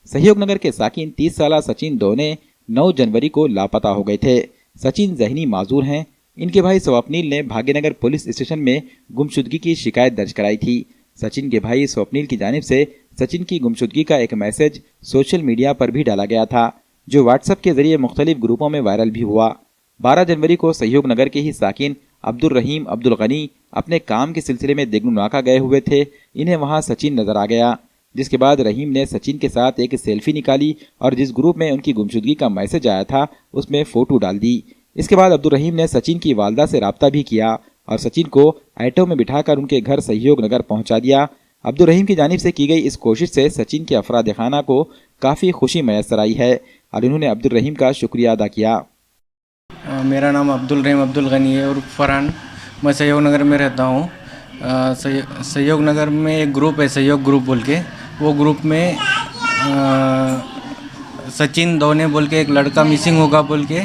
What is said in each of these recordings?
सहयोग नगर के साकिन 30 साला सचिन दोने 9 जनवरी को लापता हो गए थे। सचिन जहनी माजूर हैं। इनके भाई स्वप्निल ने भाग्यनगर पुलिस स्टेशन में गुमशुदगी की शिकायत दर्ज कराई थी। सचिन के भाई स्वप्निल की जानिब से सचिन की गुमशुदगी का एक मैसेज सोशल मीडिया पर भी डाला गया था, जो व्हाट्सएप के जरिए मुख्तलिफ ग्रुपों में वायरल भी हुआ। 12 जनवरी को सहयोग नगर के ही साकिन अब्दुल रहीम अब्दुल गनी अपने काम के सिलसिले में देगनू नाका गए हुए थे। इन्हें वहां सचिन नजर आ गया, जिसके बाद रहीम ने सचिन के साथ एक सेल्फी निकाली और जिस ग्रुप में उनकी गुमशुदगी का मैसेज आया था उसमें फोटो डाल दी। इसके बाद अब्दुल रहीम ने सचिन की वालदा से राब्ता भी किया और सचिन को ऑटो में बिठाकर उनके घर सहयोग नगर पहुंचा दिया। अब्दुल रहीम की जानिब से की गई इस कोशिश से सचिन के अफराद खाना को काफ़ी खुशी मैसर आई है और इन्होंने अब्दुल रहीम का शुक्रिया अदा किया। मेरा नाम अब्दुल रहीम अब्दुल गनी है और फरहान, मैं सहयोग नगर में रहता हूँ। सहयोग नगर में एक ग्रुप है, सहयोग ग्रुप बोल के। वो ग्रुप में सचिन दोने बोल के एक लड़का मिसिंग होगा बोल के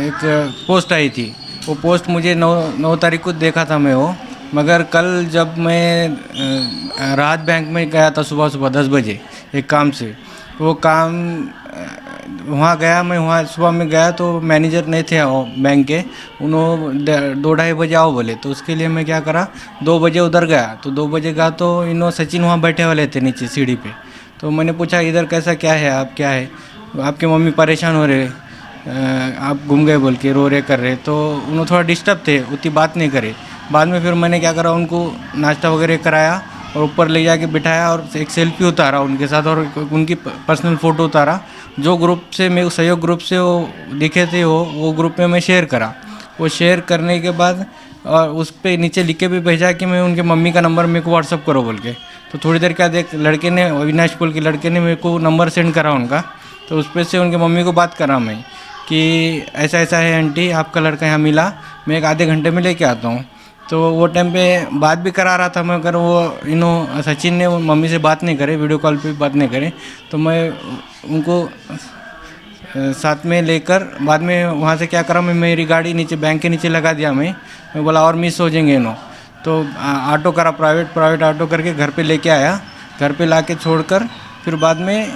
एक पोस्ट आई थी। वो पोस्ट मुझे 9 तारीख को देखा था मैं वो, मगर कल जब मैं राहत बैंक में गया था सुबह 10 बजे एक काम से, वो काम वहाँ गया मैं। वहाँ सुबह में गया तो मैनेजर नहीं थे बैंक के, उन्होंने 2-2:30 बजे आओ बोले। तो उसके लिए मैं क्या करा, 2 बजे उधर गया। तो 2 बजे गया तो इन्हों सचिन वहाँ बैठे वाले थे नीचे सीढ़ी पे। तो मैंने पूछा इधर कैसा क्या है, आप क्या है, आपके मम्मी परेशान हो रहे, आप गुम गए बोल के रो रहे कर रहे। तो उन्होंने थोड़ा डिस्टर्ब थे, उतनी बात नहीं करे। बाद में फिर मैंने क्या करा, उनको नाश्ता वगैरह कराया और ऊपर ले जाके बिठाया और एक सेल्फी उतारा उनके साथ और उनकी पर्सनल फ़ोटो उतारा। जो ग्रुप से मैं सहयोग ग्रुप से वो दिखे थे वो ग्रुप में मैं शेयर करा। वो शेयर करने के बाद और उस पर नीचे लिख के भी भेजा कि मैं उनके मम्मी का नंबर मेरे को व्हाट्सअप करो बोल के। तो थोड़ी देर क्या देख लड़के ने, अविनाश बोल के लड़के ने मेरे को नंबर सेंड करा उनका। तो उस पर से उनके मम्मी को बात करा मैं कि ऐसा ऐसा है आंटी, आपका लड़का यहाँ मिला, मैं एक आधे घंटे में लेके आता हूँ। तो वो टाइम पे बात भी करा रहा था मैं, अगर वो सचिन ने वो मम्मी से बात नहीं करे, वीडियो कॉल पे बात नहीं करे। तो मैं उनको साथ में लेकर बाद में वहाँ से क्या करा, मैं मेरी गाड़ी नीचे बैंक के नीचे लगा दिया। मैं बोला और मिस हो जाएंगे इन्हों। तो ऑटो करा, प्राइवेट ऑटो करके घर पे लेके आया। घर पे लाके छोड़कर फिर बाद में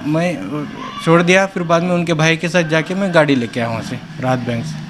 मैं छोड़ दिया। फिर बाद में उनके भाई के साथ जाके मैं गाड़ी लेके आया वहाँ से राहत बैंक से।